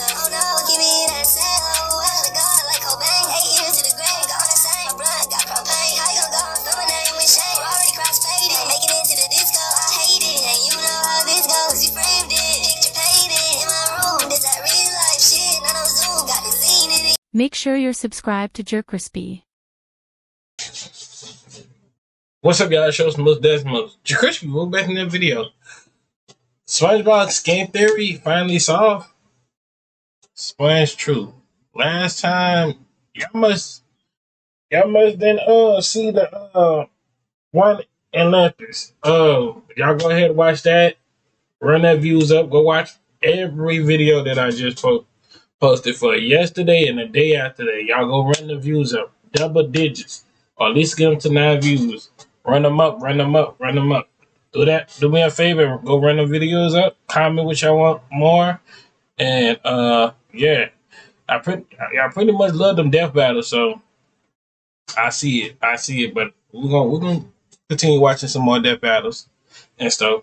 myself. Oh no, give me that sound. Oh, I gotta go like Cobain. 8 years to the grave, gone insane. My blood got propane. How you gon' go and throw my name with shame? Already cross-faded, making it to the disco. I hate it, and you know how this goes. You framed it, picture painted in my room. This that real life shit, none of Zoom, got the scene in it. Make sure you're subscribed to JerCrispy. What's up, y'all? It shows most Desmos. JerCrispy, we're back in that video. SpongeBob Skin theory finally solved. Sponge true. Last time, y'all must then see the one in Olympus. Y'all go ahead and watch that. Run that views up. Go watch every video that I just posted for yesterday and the day after that. Y'all go run the views up. Double digits. Or at least get them to 9 views. Run them up, run them up, run them up. Do that. Do me a favor. Go run the videos up. Comment what y'all want more. And yeah. I pretty much love them death battles, so I see it. But we're gonna continue watching some more death battles and stuff.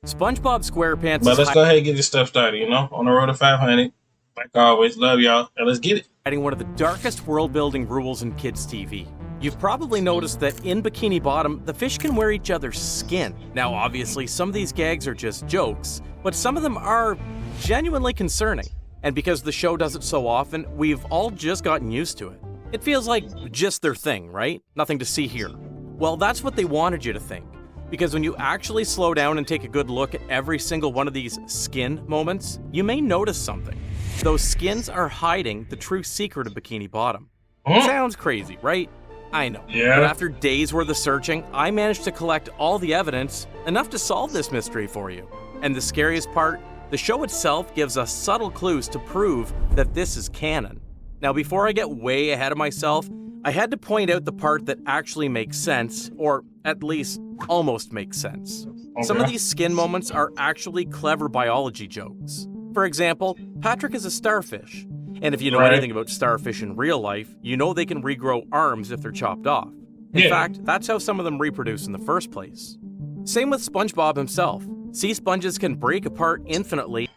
SpongeBob SquarePants. But let's go ahead and get this stuff started, on the road to 500. Like always, love y'all, and let's get it. Hiding one of the darkest world-building rules in kids' TV. You've probably noticed that in Bikini Bottom, the fish can wear each other's skin. Now, obviously, some of these gags are just jokes, but some of them are genuinely concerning. And because the show does it so often, we've all just gotten used to it. It feels like just their thing, right? Nothing to see here. Well, that's what they wanted you to think. Because when you actually slow down and take a good look at every single one of these skin moments, you may notice something. Those skins are hiding the true secret of Bikini Bottom. Sounds crazy, right? I know. Yeah. But after days worth of searching, I managed to collect all the evidence, enough to solve this mystery for you. And the scariest part, the show itself gives us subtle clues to prove that this is canon. Now, before I get way ahead of myself, I had to point out the part that actually makes sense, or at least almost makes sense. Okay. Some of these skin moments are actually clever biology jokes. For example, Patrick is a starfish. And if you know anything about starfish in real life, you know they can regrow arms if they're chopped off. In fact, that's how some of them reproduce in the first place. Same with SpongeBob himself. Sea sponges can break apart infinitely.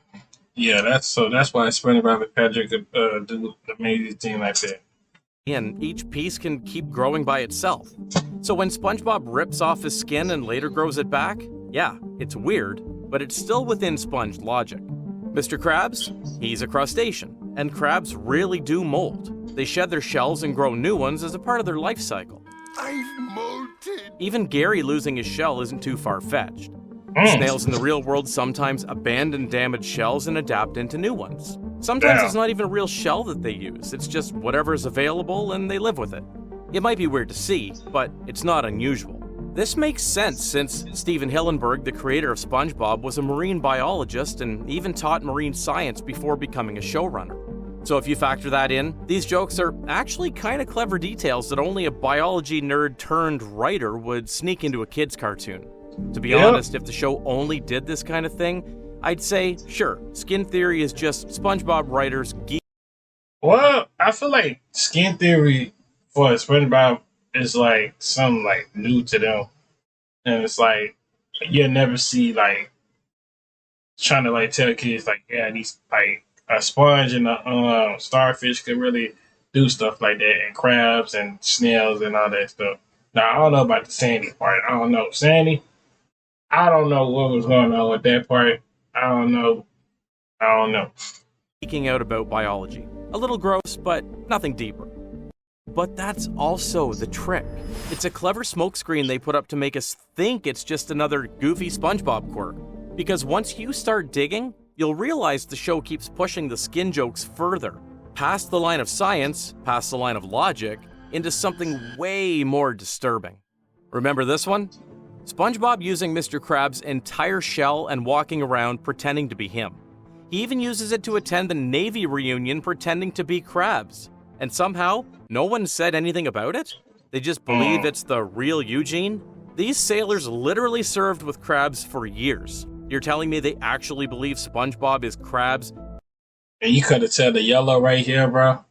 Yeah, that's why SpongeBob and Patrick could do the amazing thing like that. And each piece can keep growing by itself. So when SpongeBob rips off his skin and later grows it back, yeah, it's weird, but it's still within Sponge logic. Mr. Krabs, he's a crustacean, and crabs really do molt. They shed their shells and grow new ones as a part of their life cycle. I've molted. Even Gary losing his shell isn't too far-fetched. Snails in the real world sometimes abandon damaged shells and adapt into new ones. Sometimes it's not even a real shell that they use, it's just whatever's available and they live with it. It might be weird to see, but it's not unusual. This makes sense since Stephen Hillenburg, the creator of SpongeBob, was a marine biologist and even taught marine science before becoming a showrunner. So if you factor that in, these jokes are actually kind of clever details that only a biology nerd turned writer would sneak into a kid's cartoon. To be honest, if the show only did this kind of thing, I'd say, sure, skin theory is just SpongeBob writers geek. Well, I feel like skin theory for SpongeBob is like something like new to them, and it's like you'll never see like trying to like tell kids like, yeah, these like a sponge and a starfish could really do stuff like that, and crabs and snails and all that stuff. Now I don't know about the Sandy part. I don't know Sandy. I don't know what was going on with that part. I don't know. Speaking out about biology. A little gross, but nothing deeper. But that's also the trick. It's a clever smokescreen they put up to make us think it's just another goofy SpongeBob quirk. Because once you start digging, you'll realize the show keeps pushing the skin jokes further, past the line of science, past the line of logic, into something way more disturbing. Remember this one? SpongeBob using Mr. Krabs' entire shell and walking around pretending to be him. He even uses it to attend the Navy reunion pretending to be Krabs. And somehow, no one said anything about it? They just believe it's the real Eugene? These sailors literally served with crabs for years. You're telling me they actually believe SpongeBob is Krabs? And you could have tell the yellow right here, bro.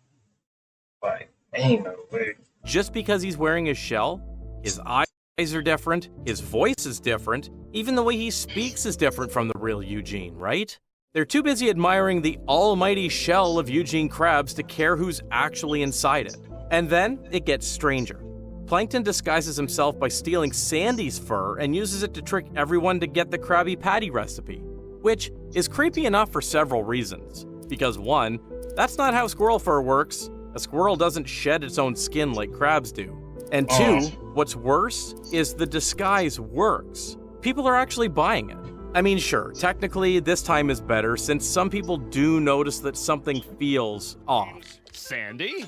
Like, ain't no way. Just because he's wearing his shell? His eyes are different, his voice is different, even the way he speaks is different from the real Eugene, right? They're too busy admiring the almighty shell of Eugene Krabs to care who's actually inside it. And then it gets stranger. Plankton disguises himself by stealing Sandy's fur and uses it to trick everyone to get the Krabby Patty recipe, which is creepy enough for several reasons. Because one, that's not how squirrel fur works. A squirrel doesn't shed its own skin like crabs do. And two, what's worse is the disguise works. People are actually buying it. I mean, sure, technically this time is better since some people do notice that something feels off. Sandy,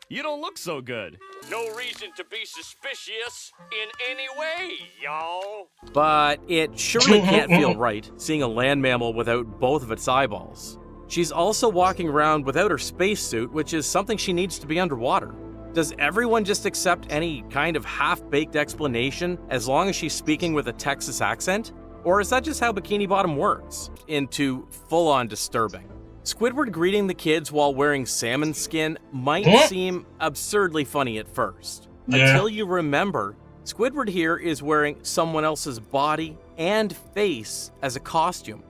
you don't look so good. No reason to be suspicious in any way, y'all. But it surely can't feel right seeing a land mammal without both of its eyeballs. She's also walking around without her spacesuit, which is something she needs to be underwater. Does everyone just accept any kind of half-baked explanation as long as she's speaking with a Texas accent? Or is that just how Bikini Bottom works? Into full-on disturbing. Squidward greeting the kids while wearing salmon skin might seem absurdly funny at first. Until you remember, Squidward here is wearing someone else's body and face as a costume.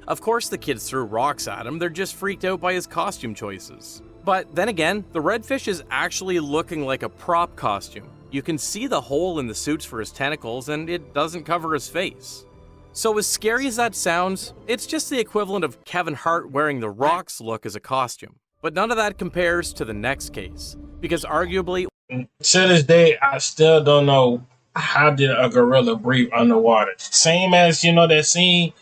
Of course the kids threw rocks at him, they're just freaked out by his costume choices. But then again, the redfish is actually looking like a prop costume. You can see the hole in the suits for his tentacles and it doesn't cover his face. So as scary as that sounds, it's just the equivalent of Kevin Hart wearing the Rock's look as a costume. But none of that compares to the next case, because arguably... To this day, I still don't know how did a gorilla breathe underwater. Same as, that scene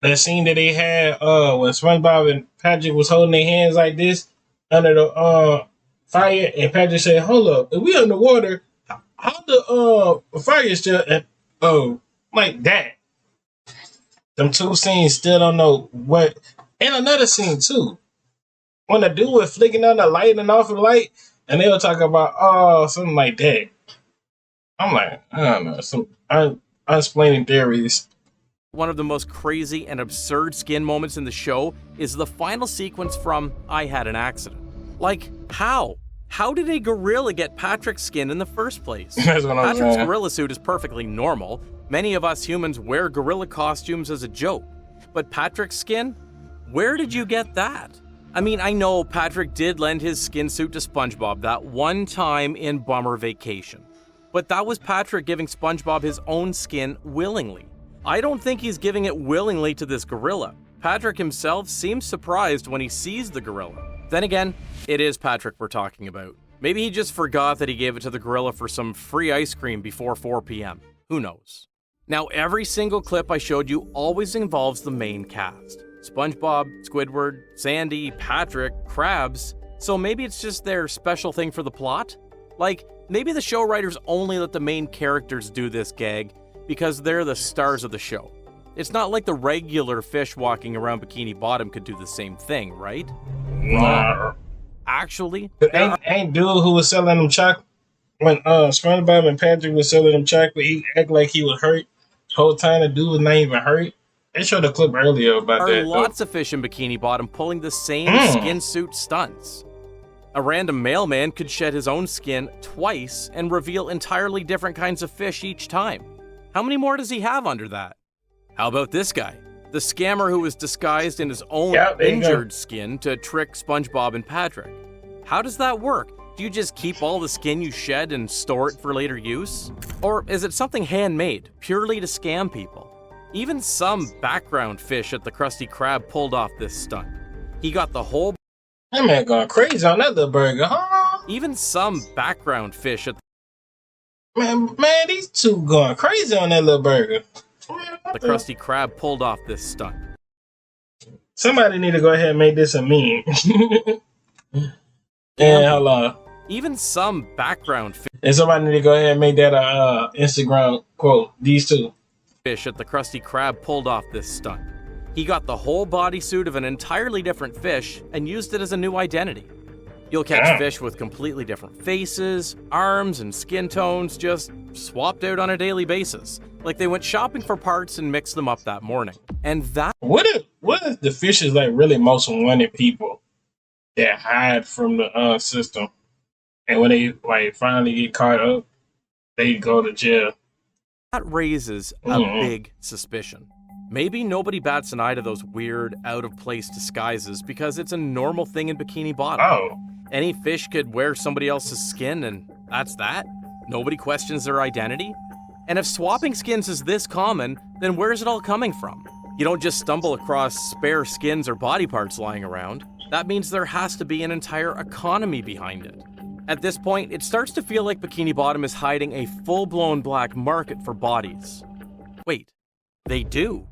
that they had when SpongeBob and Patrick was holding their hands like this under the fire, and Patrick said, "Hold up, if we underwater, how the fire still like that?" Them two scenes still don't know what. And another scene too, when the dude was flicking on the light and off the light, and they were talking about something like that. I'm like, I don't know, some unexplaining theories. One of the most crazy and absurd skin moments in the show is the final sequence from I Had an Accident. Like, how? How did a gorilla get Patrick's skin in the first place? That's what I'm Patrick's saying. gorilla suit is perfectly normal. Many of us humans wear gorilla costumes as a joke. But Patrick's skin? Where did you get that? I mean, I know Patrick did lend his skin suit to SpongeBob that one time in Bummer Vacation. But that was Patrick giving SpongeBob his own skin willingly. I don't think he's giving it willingly to this gorilla. Patrick himself seems surprised when he sees the gorilla. Then again, it is Patrick we're talking about. Maybe he just forgot that he gave it to the gorilla for some free ice cream before 4 p.m. Who knows? Now, every single clip I showed you always involves the main cast. SpongeBob, Squidward, Sandy, Patrick, Krabs. So maybe it's just their special thing for the plot? Like, maybe the show writers only let the main characters do this gag because they're the stars of the show. It's not like the regular fish walking around Bikini Bottom could do the same thing, right? Nah. Actually, Ain't dude who was selling them chocolate when SpongeBob and Patrick was selling them chocolate, he acted like he was hurt. The whole time the dude was not even hurt. They showed a clip earlier about there that. are lots of fish in Bikini Bottom pulling the same skin suit stunts. A random mailman could shed his own skin twice and reveal entirely different kinds of fish each time. How many more does he have under that? How about this guy? The scammer who was disguised in his own injured skin to trick SpongeBob and Patrick. How does that work? Do you just keep all the skin you shed and store it for later use? Or is it something handmade, purely to scam people? Even some background fish at the Krusty Krab pulled off this stunt. He got the whole... That man going crazy on that little burger, huh? Even some background fish at Man, these two going crazy on that little burger. the Krusty Krab pulled off this stunt. Somebody need to go ahead and make this a meme. And hold on. Even some background And somebody need to go ahead and make that a Instagram quote. These two. fish at the Krusty Krab pulled off this stunt. He got the whole bodysuit of an entirely different fish and used it as a new identity. You'll catch fish with completely different faces, arms, and skin tones just swapped out on a daily basis, like they went shopping for parts and mixed them up that morning. And that... What if the fish is like really most wanted people that hide from the system, and when they like finally get caught up, they go to jail? That raises a big suspicion. Maybe nobody bats an eye to those weird, out-of-place disguises because it's a normal thing in Bikini Bottom. Oh. Any fish could wear somebody else's skin and that's that? Nobody questions their identity? And if swapping skins is this common, then where's it all coming from? You don't just stumble across spare skins or body parts lying around. That means there has to be an entire economy behind it. At this point, it starts to feel like Bikini Bottom is hiding a full-blown black market for bodies. Wait, they do.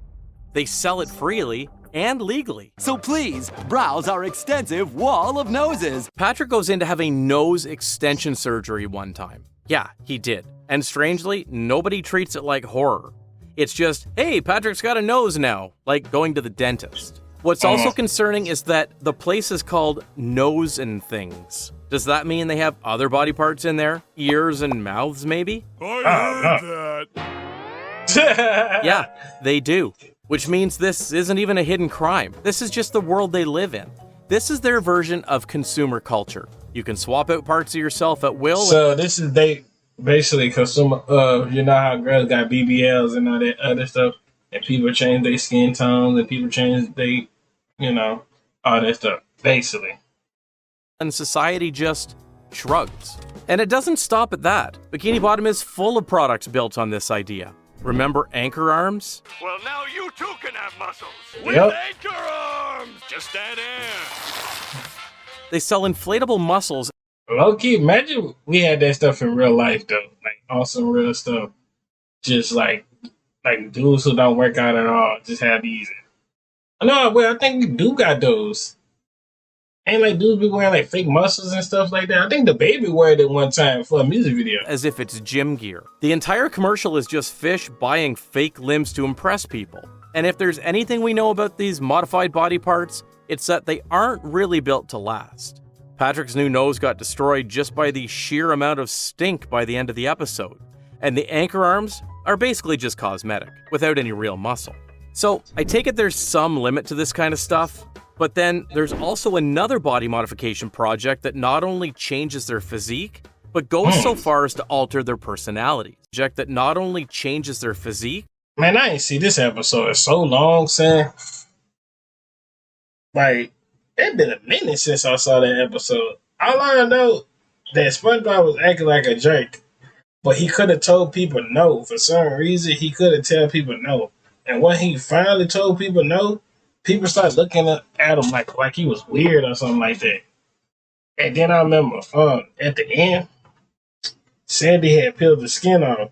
They sell it freely and legally. So please, browse our extensive wall of noses. Patrick goes in to have a nose extension surgery one time. Yeah, he did. And strangely, nobody treats it like horror. It's just, hey, Patrick's got a nose now, like going to the dentist. What's also concerning is that the place is called Nose and Things. Does that mean they have other body parts in there? Ears and mouths, maybe? I heard that. Yeah, they do. Which means this isn't even a hidden crime. This is just the world they live in. This is their version of consumer culture. You can swap out parts of yourself at will. So this is they basically consumer. You know how girls got BBLs and all that other stuff, and people change their skin tones, and people change they, all that stuff. Basically, and society just shrugs. And it doesn't stop at that. Bikini Bottom is full of products built on this idea. Remember anchor arms? Well, now you too can have muscles. With Yep. anchor arms. Just add air. They sell inflatable muscles. low key. Imagine we had that stuff in real life though, like awesome real stuff. Just like dudes who don't work out at all, just have these. No, well, I think we do got those. Ain't like dudes be wearing like fake muscles and stuff like that. I think the baby wore it one time for a music video. As if it's gym gear. The entire commercial is just fish buying fake limbs to impress people. And if there's anything we know about these modified body parts, it's that they aren't really built to last. Patrick's new nose got destroyed just by the sheer amount of stink by the end of the episode. And the anchor arms are basically just cosmetic, without any real muscle. So I take it there's some limit to this kind of stuff. But then there's also another body modification project that not only changes their physique, but goes so far as to alter their personality. Project that not only changes their physique. Man, I ain't see this episode in so long, son. Like, it's been a minute since I saw that episode. All I know that SpongeBob was acting like a jerk, but he could have told people no. For some reason, he couldn't tell people no. And when he finally told people no, people started looking at him like he was weird or something like that. And then I remember at the end, Sandy had peeled the skin off.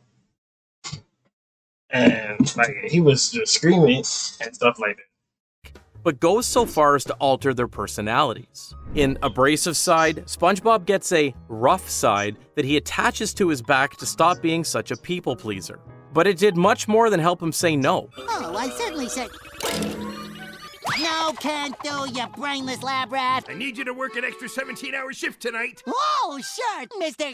And like he was just screaming and stuff like that. But goes so far as to alter their personalities. In Abrasive Side, SpongeBob gets a rough side that he attaches to his back to stop being such a people pleaser. But it did much more than help him say no. Oh, I certainly said... No, can't do, you brainless lab rat. I need you to work an extra 17-hour shift tonight. Oh, sure, mister.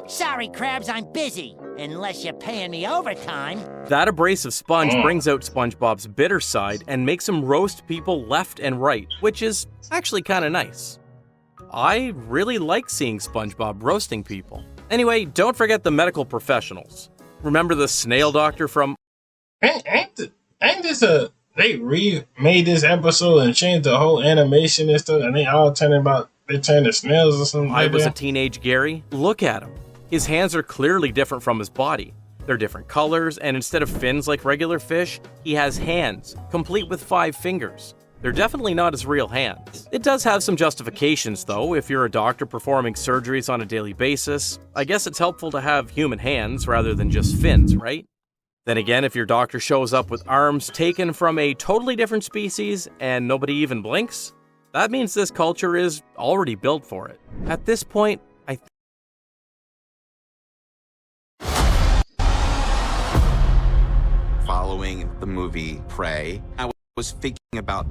Sorry, Krabs, I'm busy. Unless you're paying me overtime. That abrasive sponge brings out SpongeBob's bitter side and makes him roast people left and right, which is actually kind of nice. I really like seeing SpongeBob roasting people. Anyway, don't forget the medical professionals. Remember the snail doctor from... Ain't this a... They remade this episode and changed the whole animation and stuff, and they all they turned to snails or something. I Was a Teenage Gary? Look at him. His hands are clearly different from his body. They're different colors, and instead of fins like regular fish, he has hands, complete with 5 fingers. They're definitely not his real hands. It does have some justifications, though. If you're a doctor performing surgeries on a daily basis, I guess it's helpful to have human hands rather than just fins, right? Then again, if your doctor shows up with arms taken from a totally different species and nobody even blinks, that means this culture is already built for it. At this point, Following the movie Prey, I was thinking about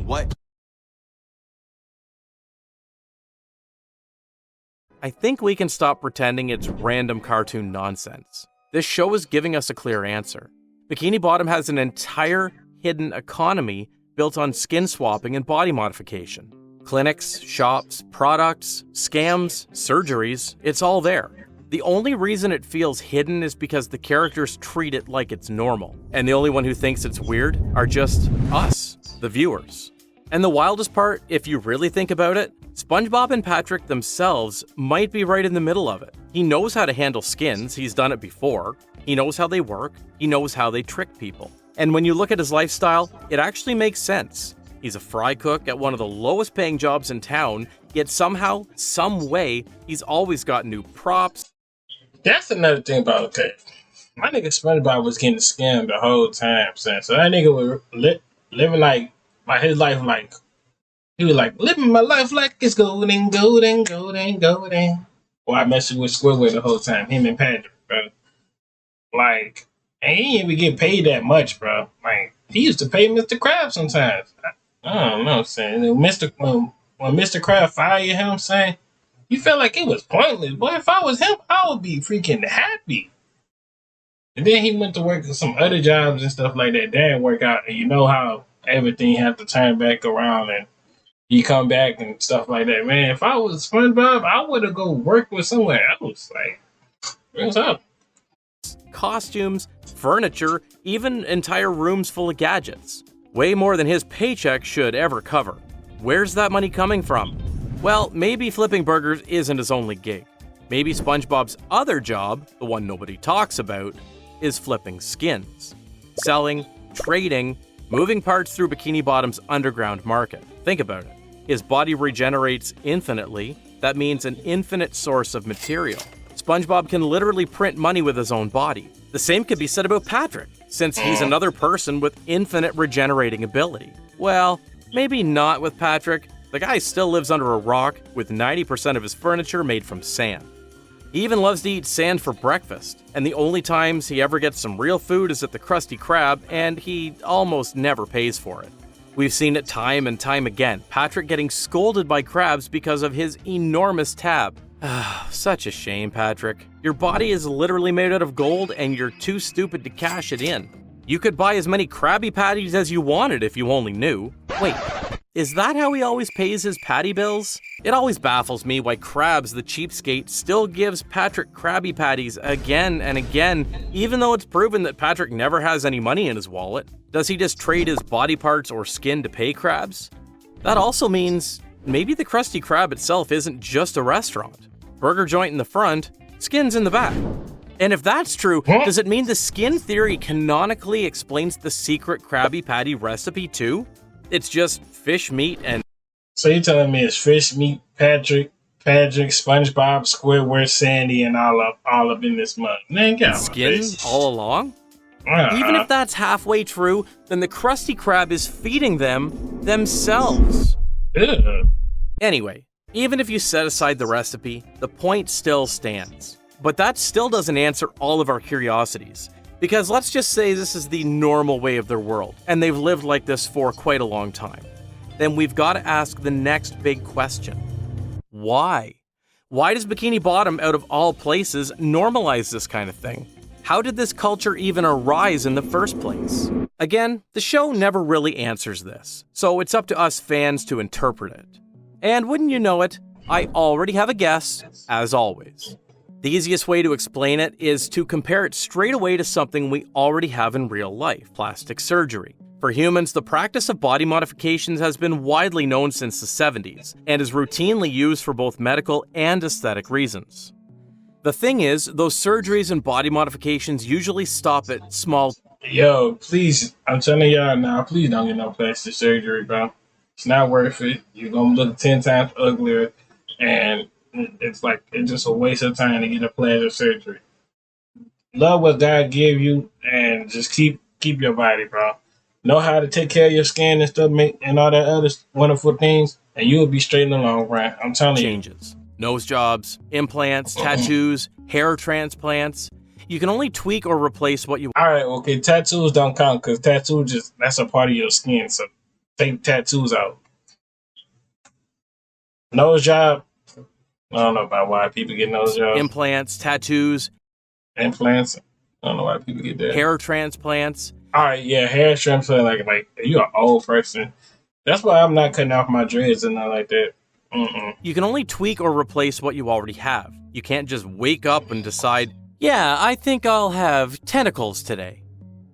I think we can stop pretending it's random cartoon nonsense. This show is giving us a clear answer. Bikini Bottom has an entire hidden economy built on skin swapping and body modification. Clinics, shops, products, scams, surgeries, it's all there. The only reason it feels hidden is because the characters treat it like it's normal, and the only one who thinks it's weird are just us, the viewers. And the wildest part, if you really think about it, SpongeBob and Patrick themselves might be right in the middle of it. He knows how to handle skins, he's done it before, he knows how they work, he knows how they trick people. And when you look at his lifestyle, it actually makes sense. He's a fry cook at one of the lowest paying jobs in town, yet somehow, some way, he's always got new props. That's another thing about okay. My nigga SpongeBob was getting scammed the whole time, son. So that nigga was living like his life like he was like living my life like it's golden, golden, golden, golden. While I messing with Squidward the whole time, him and Patrick, bro. Like, and he didn't even get paid that much, bro. Like, he used to pay Mr. Krabs sometimes. I don't know, saying when Mr. Krabs fired him, saying. You felt like it was pointless. Boy, if I was him, I would be freaking happy. And then he went to work at some other jobs and stuff like that. That didn't work out. And you know how everything had to turn back around and you come back and stuff like that. Man, if I was SpongeBob, I would have go work with somewhere else. Like, what's up? Costumes, furniture, even entire rooms full of gadgets. Way more than his paycheck should ever cover. Where's that money coming from? Well, maybe flipping burgers isn't his only gig. Maybe SpongeBob's other job, the one nobody talks about, is flipping skins. Selling, trading, moving parts through Bikini Bottom's underground market. Think about it. His body regenerates infinitely. That means an infinite source of material. SpongeBob can literally print money with his own body. The same could be said about Patrick, since he's another person with infinite regenerating ability. Well, maybe not with Patrick. The guy still lives under a rock with 90% of his furniture made from sand. He even loves to eat sand for breakfast, and the only times he ever gets some real food is at the Krusty Krab, and he almost never pays for it. We've seen it time and time again, Patrick getting scolded by crabs because of his enormous tab. Such a shame, Patrick. Your body is literally made out of gold, and you're too stupid to cash it in. You could buy as many Krabby Patties as you wanted if you only knew. Wait. Is that how he always pays his patty bills? It always baffles me why Krabs the cheapskate still gives Patrick Krabby Patties again and again, even though it's proven that Patrick never has any money in his wallet. Does he just trade his body parts or skin to pay Krabs? That also means maybe the Krusty Krab itself isn't just a restaurant. Burger joint in the front, skins in the back. And if that's true, does it mean the skin theory canonically explains the secret Krabby Patty recipe too? It's just fish meat and... So you're telling me it's fish meat, Patrick, SpongeBob, Squidward, Sandy, and all up in this mug. Man, get out skin all along? Even if that's halfway true, then the Krusty Krab is feeding them themselves. Ew. Anyway, even if you set aside the recipe, the point still stands. But that still doesn't answer all of our curiosities. Because let's just say this is the normal way of their world, and they've lived like this for quite a long time. Then we've got to ask the next big question. Why? Why does Bikini Bottom, out of all places, normalize this kind of thing? How did this culture even arise in the first place? Again, the show never really answers this, so it's up to us fans to interpret it. And wouldn't you know it, I already have a guess, as always. The easiest way to explain it is to compare it straight away to something we already have in real life, plastic surgery. For humans, the practice of body modifications has been widely known since the 70s, and is routinely used for both medical and aesthetic reasons. The thing is, those surgeries and body modifications usually stop at small... Yo, please, I'm telling y'all now, please don't get no plastic surgery, bro. It's not worth it. You're gonna look 10 times uglier, and it's just a waste of time to get a plastic surgery. Love what God gave you, and just keep your body, bro. Know how to take care of your skin and stuff, and all that other wonderful things, and you'll be straight in the long run. I'm telling you. Changes. Nose jobs, implants, tattoos, hair transplants. You can only tweak or replace what you... Alright, okay, tattoos don't count, because tattoos that's a part of your skin, so take tattoos out. Nose job, I don't know about why people get nose jobs. Implants, tattoos. Implants, I don't know why people get that. Hair transplants. Alright, yeah, hair transplant, like you're an old person. That's why I'm not cutting off my dreads and nothing like that. You can only tweak or replace what you already have. You can't just wake up and decide, yeah, I think I'll have tentacles today.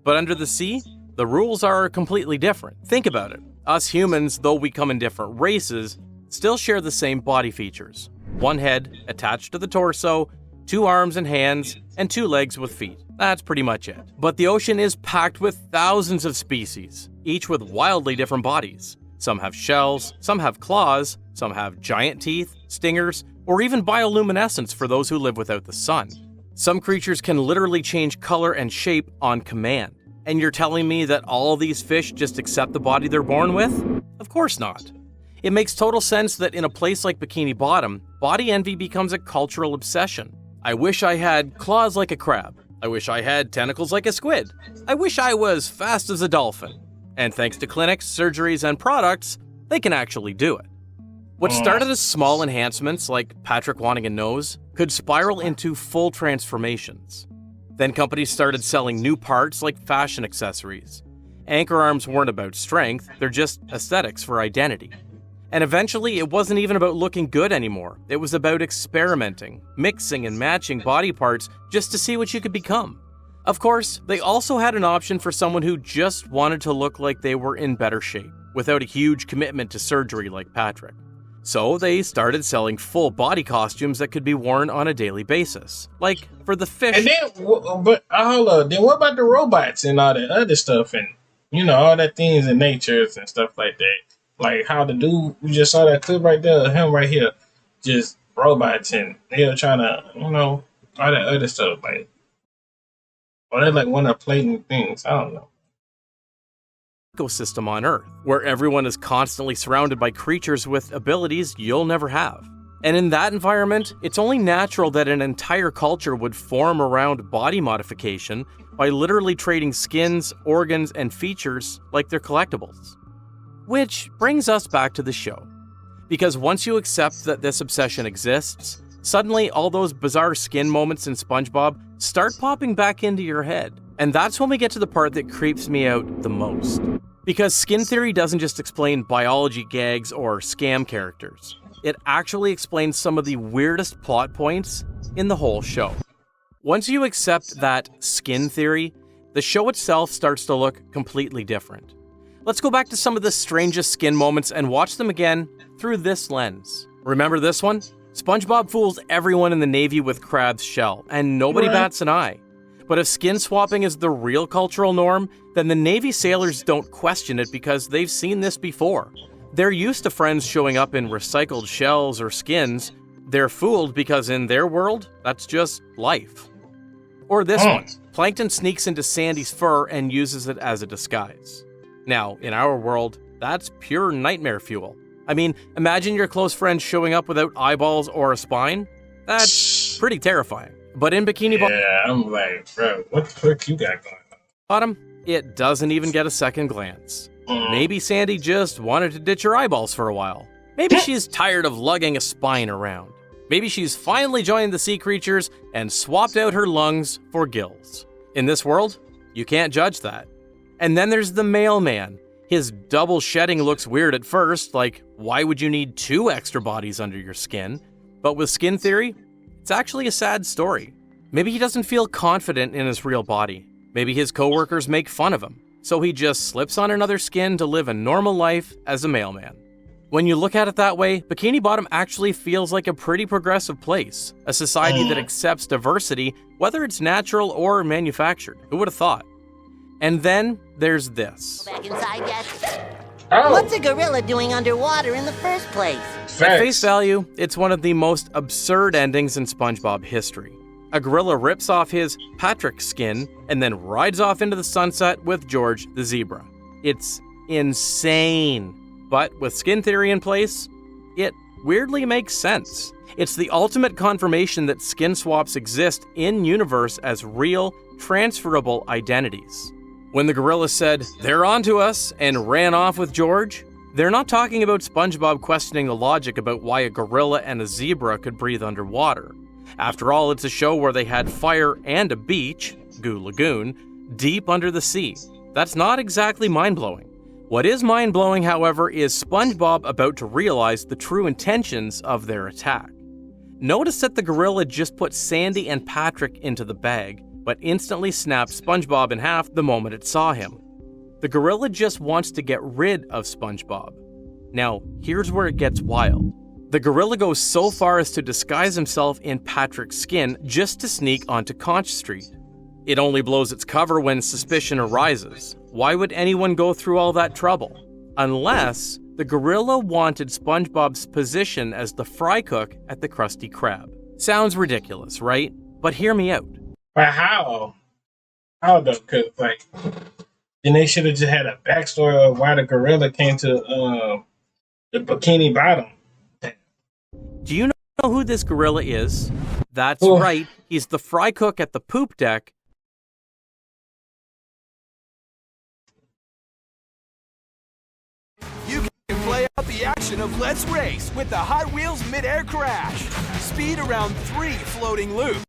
But under the sea, the rules are completely different. Think about it. Us humans, though we come in different races, still share the same body features. One head attached to the torso, 2 arms and hands, and 2 legs with feet. That's pretty much it. But the ocean is packed with thousands of species, each with wildly different bodies. Some have shells, some have claws, some have giant teeth, stingers, or even bioluminescence for those who live without the sun. Some creatures can literally change color and shape on command. And you're telling me that all these fish just accept the body they're born with? Of course not. It makes total sense that in a place like Bikini Bottom, body envy becomes a cultural obsession. I wish I had claws like a crab. I wish I had tentacles like a squid. I wish I was fast as a dolphin. And thanks to clinics, surgeries, and products, they can actually do it. What started as small enhancements, like Patrick wanting a nose, could spiral into full transformations. Then companies started selling new parts like fashion accessories. Anchor arms weren't about strength, they're just aesthetics for identity. And eventually, it wasn't even about looking good anymore. It was about experimenting, mixing and matching body parts just to see what you could become. Of course, they also had an option for someone who just wanted to look like they were in better shape, without a huge commitment to surgery like Patrick. So they started selling full body costumes that could be worn on a daily basis. Like for the fish. And then, hold up. Then what about the robots and all that other stuff and, all that things in natures and stuff like that? Like how the dude, we just saw that clip right there, him right here, just robots and they're trying to, all that other stuff. Like, or they're like one of the plating things. I don't know. Ecosystem on Earth, where everyone is constantly surrounded by creatures with abilities you'll never have. And in that environment, it's only natural that an entire culture would form around body modification by literally trading skins, organs, and features like they're collectibles. Which brings us back to the show. Because once you accept that this obsession exists, suddenly all those bizarre skin moments in SpongeBob start popping back into your head. And that's when we get to the part that creeps me out the most. Because skin theory doesn't just explain biology gags or scam characters. It actually explains some of the weirdest plot points in the whole show. Once you accept that skin theory, the show itself starts to look completely different. Let's go back to some of the strangest skin moments and watch them again through this lens. Remember this one? SpongeBob fools everyone in the Navy with Crab's shell, and nobody bats an eye. But if skin swapping is the real cultural norm, then the Navy sailors don't question it because they've seen this before. They're used to friends showing up in recycled shells or skins. They're fooled because in their world, that's just life. Or this one. Plankton sneaks into Sandy's fur and uses it as a disguise. Now, in our world, that's pure nightmare fuel. I mean, imagine your close friend showing up without eyeballs or a spine. That's pretty terrifying. But in Bikini Bottom... Yeah, I'm like, bro, what the fuck you got going on? Bottom, it doesn't even get a second glance. Maybe Sandy just wanted to ditch her eyeballs for a while. Maybe she's tired of lugging a spine around. Maybe she's finally joined the sea creatures and swapped out her lungs for gills. In this world, you can't judge that. And then there's the mailman. His double shedding looks weird at first, like why would you need 2 extra bodies under your skin? But with skin theory, it's actually a sad story. Maybe he doesn't feel confident in his real body. Maybe his coworkers make fun of him, so he just slips on another skin to live a normal life as a mailman. When you look at it that way, Bikini Bottom actually feels like a pretty progressive place, a society that accepts diversity, whether it's natural or manufactured. Who would have thought? And then there's this. Back inside yet? What's a gorilla doing underwater in the first place? At face value, it's one of the most absurd endings in SpongeBob history. A gorilla rips off his Patrick skin and then rides off into the sunset with George the zebra. It's insane. But with skin theory in place, it weirdly makes sense. It's the ultimate confirmation that skin swaps exist in-universe as real, transferable identities. When the gorilla said, "They're onto us," and ran off with George, they're not talking about SpongeBob questioning the logic about why a gorilla and a zebra could breathe underwater. After all, it's a show where they had fire and a beach, Goo Lagoon, deep under the sea. That's not exactly mind-blowing. What is mind-blowing, however, is SpongeBob about to realize the true intentions of their attack. Notice that the gorilla just put Sandy and Patrick into the bag, but instantly snapped SpongeBob in half the moment it saw him. The gorilla just wants to get rid of SpongeBob. Now, here's where it gets wild. The gorilla goes so far as to disguise himself in Patrick's skin just to sneak onto Conch Street. It only blows its cover when suspicion arises. Why would anyone go through all that trouble? Unless the gorilla wanted SpongeBob's position as the fry cook at the Krusty Krab. Sounds ridiculous, right? But hear me out. But how? How though? Because, like, then they should have just had a backstory of why the gorilla came to the Bikini Bottom. Do you know who this gorilla is? That's right, he's the fry cook at the poop deck. You can play out the action of Let's Race with the Hot Wheels Mid-Air Crash. Speed around 3 floating loops.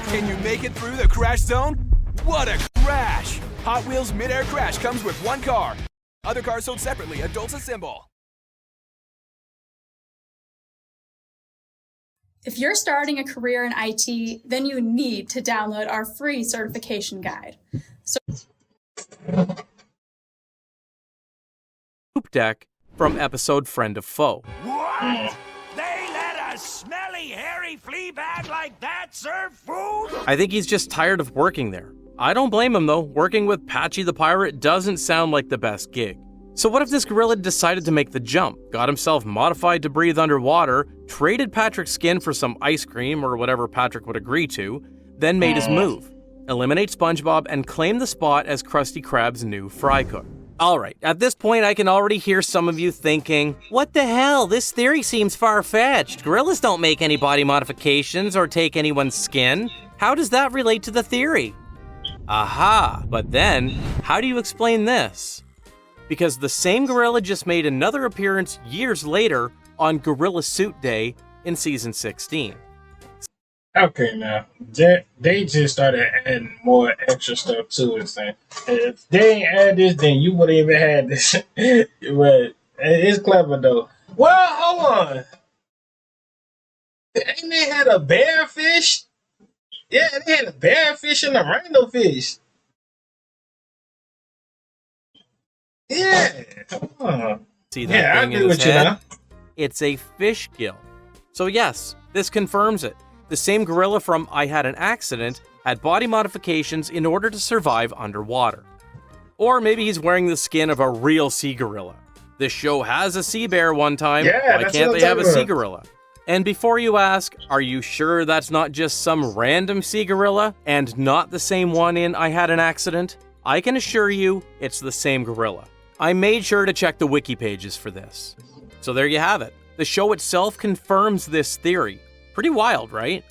Can you make it through the crash zone? What a crash! Hot Wheels Mid-Air Crash comes with 1 car. Other cars sold separately, adults assemble. If you're starting a career in IT, then you need to download our free certification guide. Poop deck from episode Friend of Foe. What? They let a smelly, hairy flea bag like that serve food? I think he's just tired of working there. I don't blame him though. Working with Patchy the Pirate doesn't sound like the best gig. So what if this gorilla decided to make the jump, got himself modified to breathe underwater, traded Patrick's skin for some ice cream or whatever Patrick would agree to, then made his move, eliminate SpongeBob and claim the spot as Krusty Krab's new fry cook? Alright, at this point I can already hear some of you thinking, what the hell, this theory seems far-fetched. Gorillas don't make any body modifications or take anyone's skin. How does that relate to the theory? Aha, but then, how do you explain this? Because the same gorilla just made another appearance years later on Gorilla Suit Day in season 16. Okay, now, they just started adding more extra stuff to it. Saying, if they ain't add this, then you wouldn't even had this. But it's clever, though. Well, hold on. Ain't they had a bearfish? Yeah, they had a bearfish and a rhino fish. Yeah, come on. See that thing in his head? It's a fish gill. So yes, this confirms it. The same gorilla from I Had an Accident had body modifications in order to survive underwater. Or maybe he's wearing the skin of a real sea gorilla. This show has a sea bear one time. Yeah, why can't they have a sea gorilla? And before you ask, are you sure that's not just some random sea gorilla and not the same one in I Had an Accident? I can assure you it's the same gorilla. I made sure to check the wiki pages for this. So there you have it. The show itself confirms this theory. Pretty wild, right?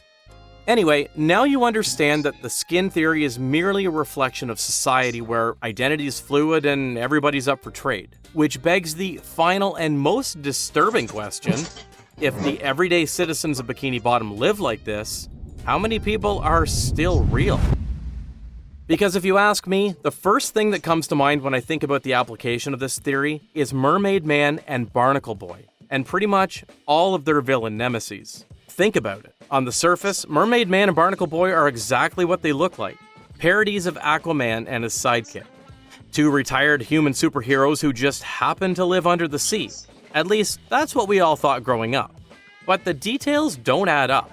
Anyway, now you understand that the skin theory is merely a reflection of society where identity is fluid and everybody's up for trade. Which begs the final and most disturbing question, if the everyday citizens of Bikini Bottom live like this, how many people are still real? Because if you ask me, the first thing that comes to mind when I think about the application of this theory is Mermaid Man and Barnacle Boy, and pretty much all of their villain nemesis. Think about it. On the surface, Mermaid Man and Barnacle Boy are exactly what they look like. Parodies of Aquaman and his sidekick. 2 retired human superheroes who just happen to live under the sea. At least, that's what we all thought growing up. But the details don't add up.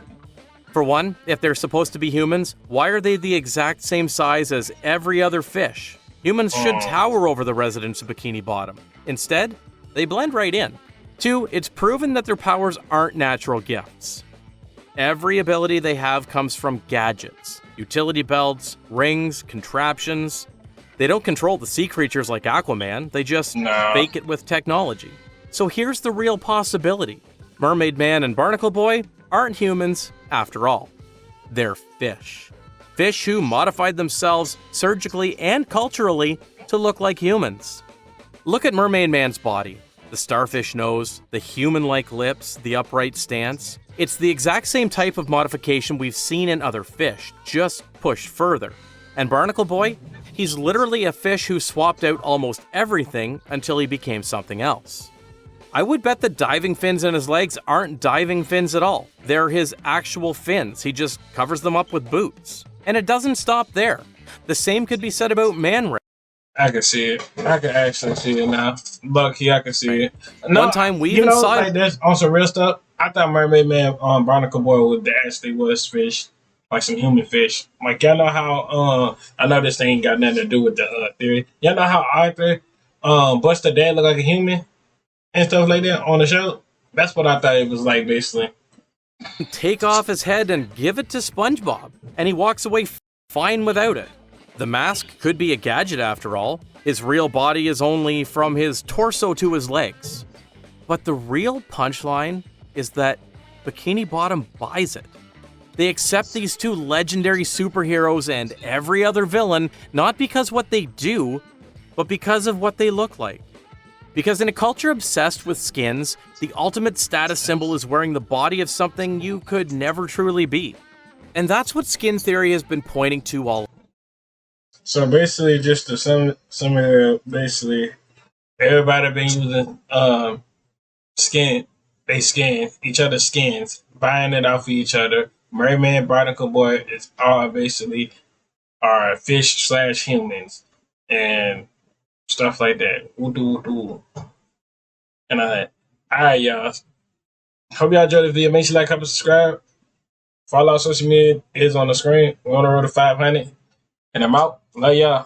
For one, if they're supposed to be humans, why are they the exact same size as every other fish? Humans should tower over the residents of Bikini Bottom. Instead, they blend right in. 2, it's proven that their powers aren't natural gifts. Every ability they have comes from gadgets, utility belts, rings, contraptions. They don't control the sea creatures like Aquaman, they just fake it with technology. So here's the real possibility. Mermaid Man and Barnacle Boy aren't humans after all. They're fish. Fish who modified themselves surgically and culturally to look like humans. Look at Mermaid Man's body. The starfish nose, the human-like lips, the upright stance. It's the exact same type of modification we've seen in other fish, just pushed further. And Barnacle Boy? He's literally a fish who swapped out almost everything until he became something else. I would bet the diving fins in his legs aren't diving fins at all. They're his actual fins. He just covers them up with boots. And it doesn't stop there. The same could be said about man ray. I can see it. I can actually see it now. Lucky, I can see it. No, One time we even saw like this on some real stuff. I thought Mermaid Man, Barnacle Boy actually was fish, like some human fish. Like y'all know how I know this thing ain't got nothing to do with the theory. Y'all know how Arthur Buster Dad look like a human and stuff like that on the show. That's what I thought it was like, basically. Take off his head and give it to SpongeBob, and he walks away fine without it. The mask could be a gadget after all. His real body is only from his torso to his legs. But the real punchline is that Bikini Bottom buys it. They accept these two legendary superheroes and every other villain not because what they do, but because of what they look like. Because in a culture obsessed with skins, the ultimate status symbol is wearing the body of something you could never truly be. And that's what skin theory has been pointing to all. So basically, just to some of basically everybody been using skin. They skin each other's skins, buying it off of each other. Merman, Barnacle Boy is all basically are fish/humans and stuff like that. Woo-doo. And all that. Alright, y'all. Hope y'all enjoyed the video. Make sure you like, comment, subscribe. Follow our social media is on the screen. We're on the road to 500. And I'm out. Love y'all.